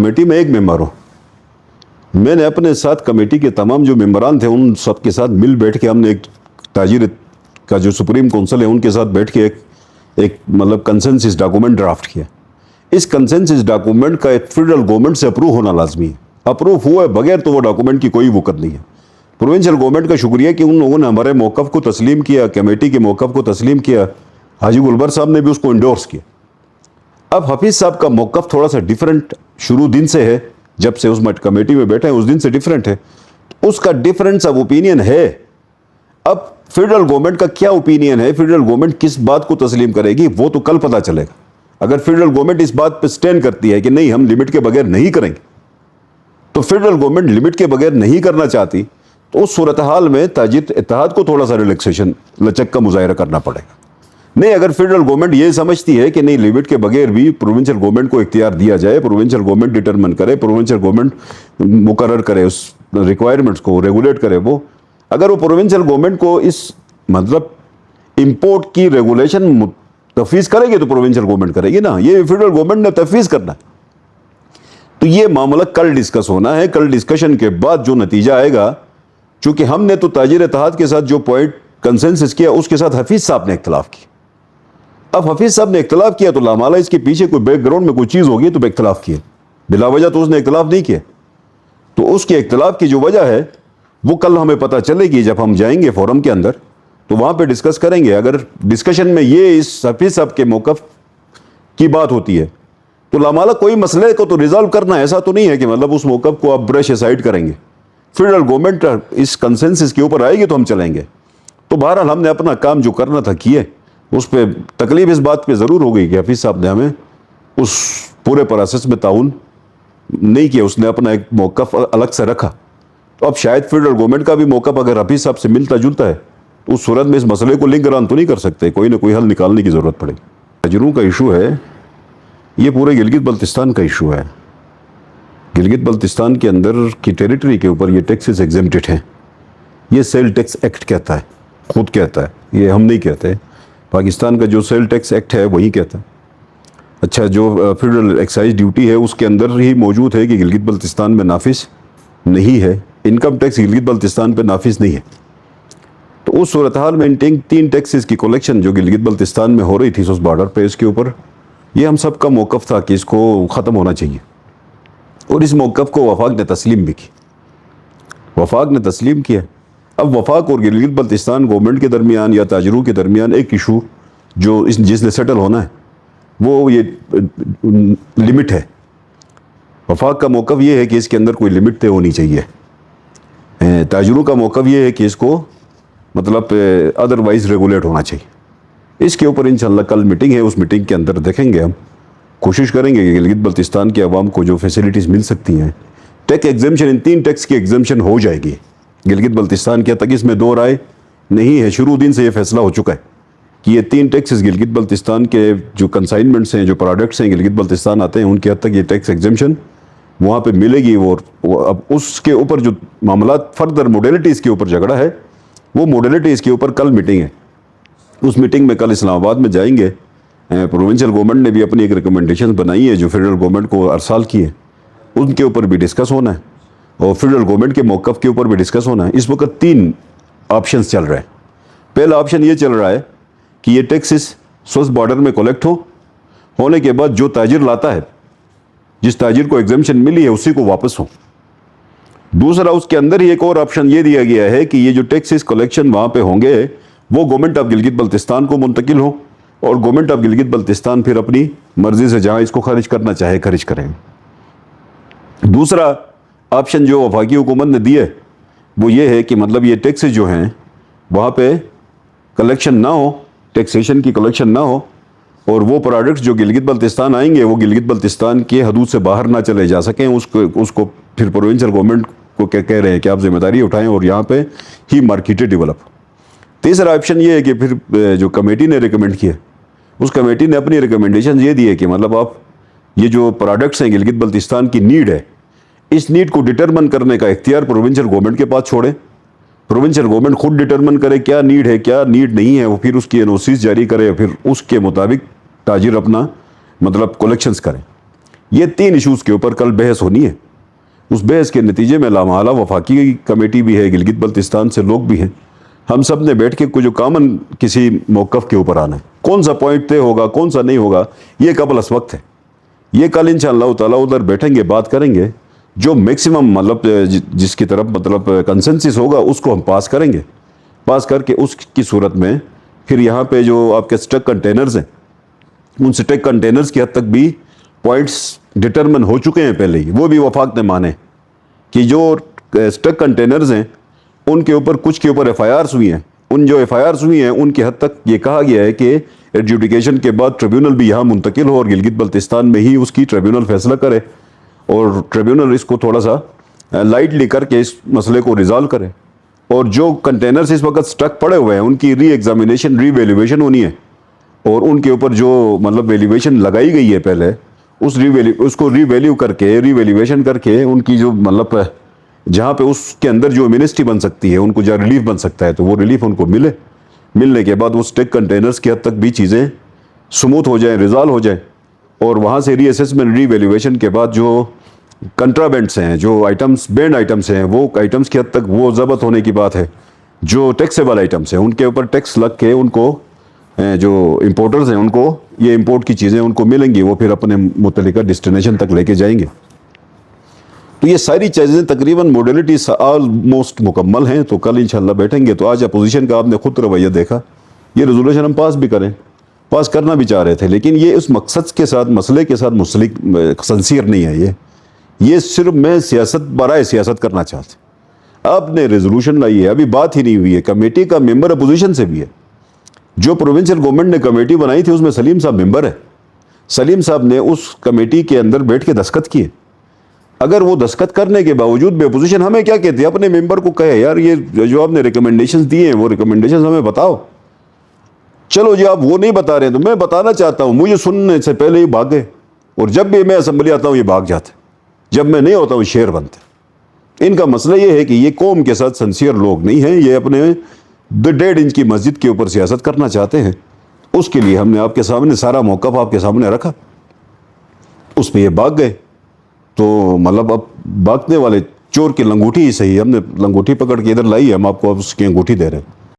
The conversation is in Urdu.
کمیٹی میں ایک ممبر ہوں. میں نے اپنے ساتھ کمیٹی کے تمام جو ممبران تھے ان سب کے ساتھ مل بیٹھ کے ہم نے ایک تاجر کا جو سپریم کونسل ہے ان کے ساتھ بیٹھ کے ایک مطلب کنسنسس ڈاکومنٹ ڈرافٹ کیا. اس کنسنسس ڈاکومنٹ کا ایک فیڈرل گورنمنٹ سے اپروو ہونا لازمی ہے. اپروو ہوا بغیر تو وہ ڈاکومنٹ کی کوئی وقت نہیں ہے. پروونشل گورنمنٹ کا شکریہ کہ ان لوگوں نے ہمارے موقف کو تسلیم کیا, کمیٹی کے موقف کو تسلیم کیا. حاجی گلبر صاحب نے بھی اس کو انڈورس کیا. اب حفیظ صاحب کا موقف تھوڑا سا ڈیفرنٹ شروع دن سے ہے, جب سے اس کمیٹی میں بیٹھے ہیں اس دن سے ڈیفرنٹ ہے. اس کا ڈیفرنس آف اوپینین ہے. اب فیڈرل گورنمنٹ کا کیا اوپینین ہے, فیڈرل گورنمنٹ کس بات کو تسلیم کرے گی, وہ تو کل پتہ چلے گا. اگر فیڈرل گورنمنٹ اس بات پہ سٹینڈ کرتی ہے کہ نہیں ہم لمٹ کے بغیر نہیں کریں گے, تو فیڈرل گورنمنٹ لمٹ کے بغیر نہیں کرنا چاہتی, تو اس صورتحال میں تاجر اتحاد کو تھوڑا سا ریلیکسیشن لچک کا مظاہرہ کرنا پڑے گا. نہیں, اگر فیڈرل گورنمنٹ یہ سمجھتی ہے کہ نہیں لمٹ کے بغیر بھی پروونشل گورنمنٹ کو اختیار دیا جائے, پروونشل گورنمنٹ ڈٹرمن کرے, پروونشل گورنمنٹ مقرر کرے اس ریکوائرمنٹس کو, ریگولیٹ کرے, وہ اگر وہ پروونشل گورنمنٹ کو اس مطلب امپورٹ کی ریگولیشن تفویض کرے گی تو پروونشل گورنمنٹ کرے گی نا, یہ فیڈرل گورنمنٹ نے تفویض کرنا ہے. تو یہ معاملہ کل ڈسکس ہونا ہے. کل ڈسکشن کے بعد جو نتیجہ آئے گا, چونکہ ہم نے تو تاجر اتحاد کے ساتھ جو پوائنٹ کنسنسس کیا اس کے ساتھ حفیظ صاحب نے اختلاف کیا. اب حفیظ صاحب نے اختلاف کیا تو لامالا اس کے پیچھے کوئی بیک گراؤنڈ میں کوئی چیز ہوگی تو اختلاف کیے, بلا وجہ تو اس نے اختلاف نہیں کیا. تو اس کے اختلاف کی جو وجہ ہے وہ کل ہمیں پتہ چلے گی جب ہم جائیں گے فورم کے اندر, تو وہاں پہ ڈسکس کریں گے. اگر ڈسکشن میں یہ اس حفیظ صاحب کے موقف کی بات ہوتی ہے تو لامالا کوئی مسئلے کو تو ریزالو کرنا, ایسا تو نہیں ہے کہ مطلب اس موقف کو آپ برش اسائڈ کریں گے. فیڈرل گورنمنٹ اس کنسنسس کے اوپر آئے گی تو ہم چلیں گے. تو بہرحال ہم نے اپنا کام جو کرنا تھا کیے. اس پہ تکلیف اس بات پہ ضرور ہو گئی کہ حفیظ صاحب نے ہمیں اس پورے پروسیس میں تعاون نہیں کیا, اس نے اپنا ایک موقف الگ سے رکھا. تو اب شاید فیڈرل گورنمنٹ کا بھی موقف اگر حفیظ صاحب سے ملتا جلتا ہے تو اس صورت میں اس مسئلے کو لنک ران تو نہیں کر سکتے, کوئی نہ کوئی حل نکالنے کی ضرورت پڑے گی. تاجروں کا ایشو ہے, یہ پورے گلگت بلتستان کا ایشو ہے. گلگت بلتستان کے اندر کی ٹیریٹری کے اوپر یہ ٹیکسز ایگزمپٹڈ ہیں. یہ سیل ٹیکس ایکٹ کہتا ہے, خود کہتا ہے, یہ ہم نہیں کہتے. پاکستان کا جو سیل ٹیکس ایکٹ ہے وہی کہتا ہے. اچھا, جو فیڈرل ایکسائز ڈیوٹی ہے اس کے اندر ہی موجود ہے کہ گلگت بلتستان میں نافذ نہیں ہے. انکم ٹیکس گلگت بلتستان پہ نافذ نہیں ہے. تو اس صورتحال میں ان تین ٹیکسز کی کلیکشن جو گلگت بلتستان میں ہو رہی تھی اس بارڈر پہ, اس کے اوپر یہ ہم سب کا موقف تھا کہ اس کو ختم ہونا چاہیے. اور اس موقف کو وفاق نے تسلیم بھی کی. وفاق نے تسلیم کیا. اب وفاق اور گلگت بلتستان گورنمنٹ کے درمیان یا تاجروں کے درمیان ایک ایشو جو جس نے سیٹل ہونا ہے وہ یہ لمٹ ہے. وفاق کا موقف یہ ہے کہ اس کے اندر کوئی لمٹ طے ہونی چاہیے. تاجروں کا موقف یہ ہے کہ اس کو مطلب ادروائز ریگولیٹ ہونا چاہیے. اس کے اوپر انشاءاللہ کل میٹنگ ہے, اس میٹنگ کے اندر دیکھیں گے, ہم کوشش کریں گے کہ گلگت بلتستان کے عوام کو جو فیسلٹیز مل سکتی ہیں. ٹیکس ایگزمپشن, ان 3 ٹیکس کی ایگزمپشن ہو جائے گی گلگت بلتستان کے تک, اس میں دو رائے نہیں ہے. شروع دن سے یہ فیصلہ ہو چکا ہے کہ یہ 3 ٹیکسز گلگت بلتستان کے جو کنسائنمنٹس ہیں, جو پروڈکٹس ہیں گلگت بلتستان آتے ہیں ان کی حد تک یہ ٹیکس ایگزمپشن وہاں پہ ملے گی. اور اب اس کے اوپر جو معاملات فردر موڈیلٹیز کے اوپر جھگڑا ہے وہ موڈیلٹیز کے اوپر کل میٹنگ ہے. اس میٹنگ میں کل اسلام آباد میں جائیں گے. پروونشل گورنمنٹ نے بھی اپنی ایک ریکمنڈیشن بنائی ہے جو فیڈرل گورنمنٹ کو ارسال کی ہے, ان کے اوپر بھی ڈسکس ہونا ہے اور فیڈرل گورنمنٹ کے موقف کے اوپر بھی ڈسکس ہونا ہے. اس وقت 3 آپشنز چل رہے ہیں. پہلا آپشن یہ چل رہا ہے کہ یہ ٹیکسز سوئس بارڈر میں کلیکٹ ہونے کے بعد جو تاجر لاتا ہے, جس تاجر کو ایگزمپشن ملی ہے اسی کو واپس ہو. دوسرا اس کے اندر ہی ایک اور آپشن یہ دیا گیا ہے کہ یہ جو ٹیکسز کلیکشن وہاں پہ ہوں گے وہ گورنمنٹ آف گلگت بلتستان کو منتقل ہو اور گورنمنٹ آف گلگت بلتستان پھر اپنی مرضی سے جہاں اس کو خرچ کرنا چاہے خرچ کریں. دوسرا آپشن جو وفاقی حکومت نے دی ہے وہ یہ ہے کہ مطلب یہ ٹیکسز جو ہیں وہاں پہ کلیکشن نہ ہو, ٹیکسیشن کی کلیکشن نہ ہو, اور وہ پروڈکٹس جو گلگت بلتستان آئیں گے وہ گلگت بلتستان کے حدود سے باہر نہ چلے جا سکیں. اس کو پھر پروونشل گورنمنٹ کو کہہ رہے ہیں کہ آپ ذمہ داری اٹھائیں اور یہاں پہ ہی مارکیٹیں ڈیولپ. تیسرا آپشن یہ ہے کہ پھر جو کمیٹی نے ریکمینڈ کیا, اس کمیٹی نے اپنی ریکمنڈیشن یہ دی ہے کہ مطلب آپ یہ جو پروڈکٹس ہیں گلگت بلتستان کی نیڈ ہے, اس نیڈ کو ڈٹرمن کرنے کا اختیار پروونشل گورنمنٹ کے پاس چھوڑیں. پروونشل گورنمنٹ خود ڈٹرمن کرے کیا نیڈ ہے کیا نیڈ نہیں ہے, وہ پھر اس کی NOCs جاری کرے, پھر اس کے مطابق تاجر اپنا مطلب کلیکشنز کریں. یہ 3 ایشوز کے اوپر کل بحث ہونی ہے. اس بحث کے نتیجے میں لامحالہ وفاقی کمیٹی بھی ہے, گلگت بلتستان سے لوگ بھی ہیں, ہم سب نے بیٹھ کے جو کامن کسی موقف کے اوپر آنا ہے. کون سا پوائنٹ طے ہوگا, کون سا نہیں ہوگا, یہ قبل از وقت ہے. یہ کل انشاءاللہ تعالیٰ ادھر بیٹھیں گے, بات کریں گے, جو میکسیمم مطلب جس کی طرف مطلب کنسنسس ہوگا اس کو ہم پاس کریں گے. پاس کر کے اس کی صورت میں پھر یہاں پہ جو آپ کے سٹک کنٹینرز ہیں, ان سٹک کنٹینرز کی حد تک بھی پوائنٹس ڈٹرمن ہو چکے ہیں پہلے ہی. وہ بھی وفاق نے مانے کہ جو سٹک کنٹینرز ہیں ان کے اوپر کچھ کے اوپر ایف آئی آرز ہوئی ہیں. ان جو ایف آئی آرز ہوئی ہیں ان کی حد تک یہ کہا گیا ہے کہ ایڈجوڈیکیشن کے بعد ٹریبیونل بھی یہاں منتقل ہو اور گلگت بلتستان میں ہی اس کی ٹریبیونل فیصلہ کرے, اور ٹریبیونل اس کو تھوڑا سا لائٹلی کر کے اس مسئلے کو ریزالو کرے. اور جو کنٹینرز اس وقت سٹک پڑے ہوئے ہیں ان کی ری ایگزامینیشن, ری ویلیویشن ہونی ہے, اور ان کے اوپر جو مطلب ویلیویشن لگائی گئی ہے پہلے اس کو ری ویلیو کر کے, ری ویلیویشن کر کے ان کی جو مطلب جہاں پہ اس کے اندر جو امینسٹی بن سکتی ہے, ان کو جہاں ریلیف بن سکتا ہے تو وہ ریلیف ان کو ملے. ملنے کے بعد وہ سٹیک کنٹینرز کی حد تک بھی چیزیں سموتھ ہو جائیں, ریزالو ہو جائیں, اور وہاں سے ری اسیسمنٹ, ری ویلیویشن کے بعد جو کنٹرابینڈس ہیں, جو آئٹمس بینڈ آئٹمس ہیں, وہ آئٹمس کی حد تک وہ ضبط ہونے کی بات ہے. جو ٹیکسیبل آئٹمس ہیں ان کے اوپر ٹیکس لگ کے ان کو جو امپورٹرز ہیں ان کو یہ امپورٹ کی چیزیں ان کو ملیں گی, وہ پھر اپنے متعلقہ ڈیسٹینیشن تک لے کے جائیں گے. تو یہ ساری چیزیں تقریباً موڈیلٹیز آلموسٹ مکمل ہیں. تو کل انشاءاللہ بیٹھیں گے. تو آج اپوزیشن کا آپ نے خود رویہ دیکھا, یہ ریزولوشن ہم پاس بھی کریں, پاس کرنا بھی چاہ رہے تھے, لیکن یہ اس مقصد کے ساتھ, مسئلے کے ساتھ منسلک سنسیئر نہیں ہے. یہ صرف میں سیاست برائے سیاست کرنا چاہتے. آپ نے ریزولوشن لائی ہے, ابھی بات ہی نہیں ہوئی ہے. کمیٹی کا ممبر اپوزیشن سے بھی ہے. جو پروونشل گورنمنٹ نے کمیٹی بنائی تھی اس میں سلیم صاحب ممبر ہے. سلیم صاحب نے اس کمیٹی کے اندر بیٹھ کے دستخط کیے. اگر وہ دستخط کرنے کے باوجود بھی اپوزیشن ہمیں کیا کہتی ہے, اپنے ممبر کو کہے یار یہ جو آپ نے ریکمنڈیشنز دیے ہیں وہ ریکمنڈیشنز ہمیں بتاؤ. چلو جی آپ وہ نہیں بتا رہے تو میں بتانا چاہتا ہوں. مجھے سننے سے پہلے ہی بھاگے, اور جب بھی میں اسمبلی آتا ہوں یہ بھاگ جاتے, جب میں نہیں ہوتا ہوں شیر بنتے. ان کا مسئلہ یہ ہے کہ یہ قوم کے ساتھ سنسیئر لوگ نہیں ہیں. یہ اپنے 1.5 انچ کی مسجد کے اوپر سیاست کرنا چاہتے ہیں. اس کے لیے ہم نے آپ کے سامنے سارا موقف آپ کے سامنے رکھا, اس پہ یہ بھاگ گئے. تو مطلب اب بھاگنے والے چور کی لنگوٹی ہی صحیح, ہم نے لنگوٹی پکڑ کے ادھر لائی ہے, ہم آپ کو اب اس کی انگوٹھی دے رہے ہیں.